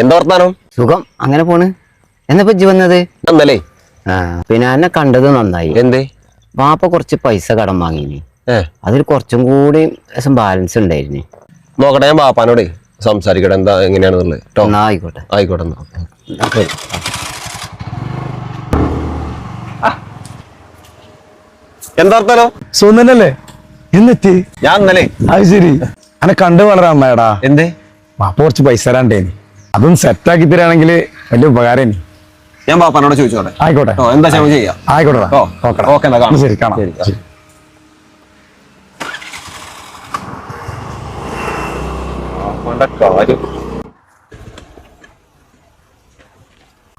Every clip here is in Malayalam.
എന്താ വർത്താനം? സുഖം, അങ്ങനെ പോണ്. എന്നപ്പോ ഇജ്ജ് വന്നത്? എന്നല്ലേ? പിന്നെ എന്നെ കണ്ടത് നന്നായി. എന്തേ? വാപ്പ കുറച്ച് പൈസ കടം വാങ്ങിനി. അതിൽ കുറച്ചും കൂടി ബാലൻസ് ഉണ്ടായിരുന്നു. നോക്കട്ടെ, ഞാൻ വാപ്പാനോടെ സംസാരിക്കട്ടെ എന്താ എങ്ങനെയാണെന്നുള്ളത്. ആയിക്കോട്ടെ ആയിക്കോട്ടെ. എന്താ വർത്താനോ? സുന്ദരല്ലേ? എന്നെത്തി? ഞാൻ ഇന്നലെ. അത് ശരി, അനെ കണ്ടു വളരെ അമ്മയടാ. എന്തേ? വാപ്പ കുറച്ച് പൈസ തരാണ്ടേനി, അതും സെറ്റാക്കി തരാണെങ്കിൽ വലിയ ഉപകാരം. ഞാൻ വാപ്പാനോട് ചോദിച്ചോട്ടെ. ആയിക്കോട്ടെ, എന്താ ചെയ്യാം. ആയിക്കോട്ടെ, ശരി, കാണാം.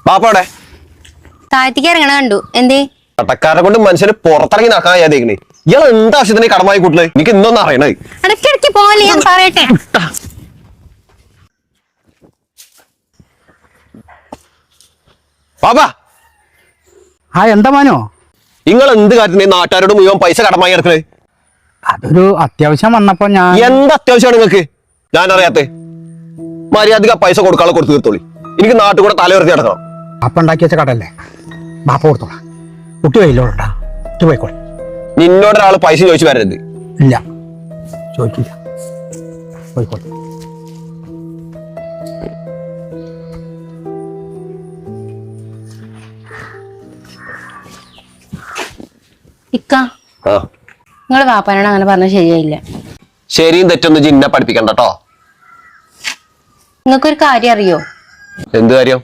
ബാപ്പോടെ താഴത്തേക്ക് ഇറങ്ങണ കണ്ടു. എന്തേ? കടക്കാരെ കൊണ്ട് മനുഷ്യന് പുറത്തിറങ്ങി നടക്കാൻ കഴിയാതേക്കണേ. ഇയാൾ എന്താ ആവശ്യത്തിന് കടമായി കൂട്ടല്? എനിക്ക് ഇന്നൊന്നും അറിയണേ. ഇടയ്ക്കിടയ്ക്ക് പോലെ ഞാൻ പറയട്ടെ. ബാബാ, എന്താ മാനോ? നിങ്ങൾ എന്ത് കാര്യത്തിന് നാട്ടുകാരോട് മുഴുവൻ പൈസ കടമായി എടുക്കണേ? അതൊരു അത്യാവശ്യം വന്നപ്പോ ഞാൻ. എന്ത് അത്യാവശ്യമാണ് നിങ്ങൾക്ക്? ഞാൻ അറിയാത്ത മര്യാദക്ക് പൈസ കൊടുക്കാതെ കൊടുത്തു തീർത്തോളി. എനിക്ക് നാട്ടിൽ കൂടെ തലയുറത്തി നടക്കണം. ബാപ്പ ഉണ്ടാക്കി വെച്ച കടല്ലേ, ബാപ്പ കൊടുത്തോളാം. കുട്ടി വൈലോട്ടാ, കുട്ടി പോയിക്കോളെ. നിന്നോടൊരാള് പൈസ ചോദിച്ചു വരരുത്. ഇല്ല, ചോദിക്കില്ല, പോയിക്കോട്ടെ. ഇക്ക, നിങ്ങള് വാപ്പാനോട് അങ്ങനെ പറഞ്ഞ ശരിയായില്ല. ശരിയും തെറ്റൊന്നും ജിന്നെ പഠിപ്പിക്കണ്ട കേട്ടോ. നിങ്ങൾക്കൊരു കാര്യം അറിയോ? എന്ത് കാര്യം?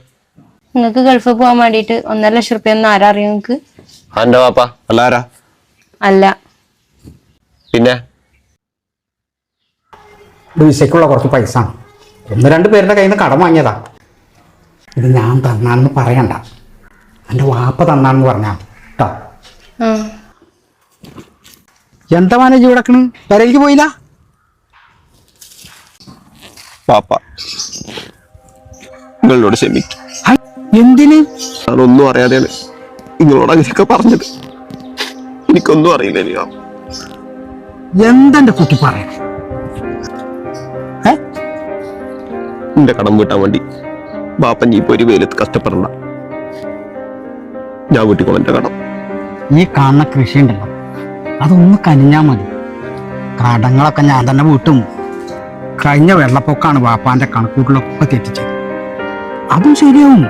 നിങ്ങക്ക് ഗൾഫിൽ പോകാൻ വേണ്ടിട്ട് 1.5 ലക്ഷം റുപ്യ ഒന്നും ആരാ അറിയോ? നിങ്ങക്ക് എന്റെ വാപ്പ അല്ലാരാ? അല്ല, പിന്നെ വിസയ്ക്കുള്ള കുറച്ച് പൈസ 1-2 പേരുടെ കയ്യിൽ നിന്ന് കടം വാങ്ങിയതാ. ഇത് ഞാൻ തന്നാണെന്ന് പറയണ്ട, എൻ്റെ വാപ്പ തന്നാണെന്ന് പറഞ്ഞാ കേട്ടോ. എന്താ മാനേജ് കിടക്കണ്? വരയിലേക്ക് പോയില്ല? പാപ്പ നിങ്ങളോട് ക്ഷമിക്കും. എന്തിന്? ഞാനൊന്നും അറിയാതെയാണ് നിങ്ങളോട് അങ്ങനെയൊക്കെ പറഞ്ഞത്. എനിക്കൊന്നും അറിയില്ല. എന്തെന്റെ കുട്ടി പറയണേ? എന്റെ കടം വീട്ടാൻ വേണ്ടി ബാപ്പ നീ ഇപ്പൊ ഒരു വെയിലത്ത് കഷ്ടപ്പെടണ്ട. ഞാൻ വീട്ടിക്കോളാം എന്റെ കടം. ഈ കാണുന്ന കൃഷി ഉണ്ടല്ലോ, അതൊന്ന് കനിഞ്ഞാ മതി, കടങ്ങളൊക്കെ ഞാൻ തന്നെ വീട്ടും. കഴിഞ്ഞ വെള്ളപ്പൊക്കാണ് വാപ്പാന്റെ കണക്കൂട്ടിലൊക്കെ തെറ്റിച്ചത്. അതും ശരിയാവും.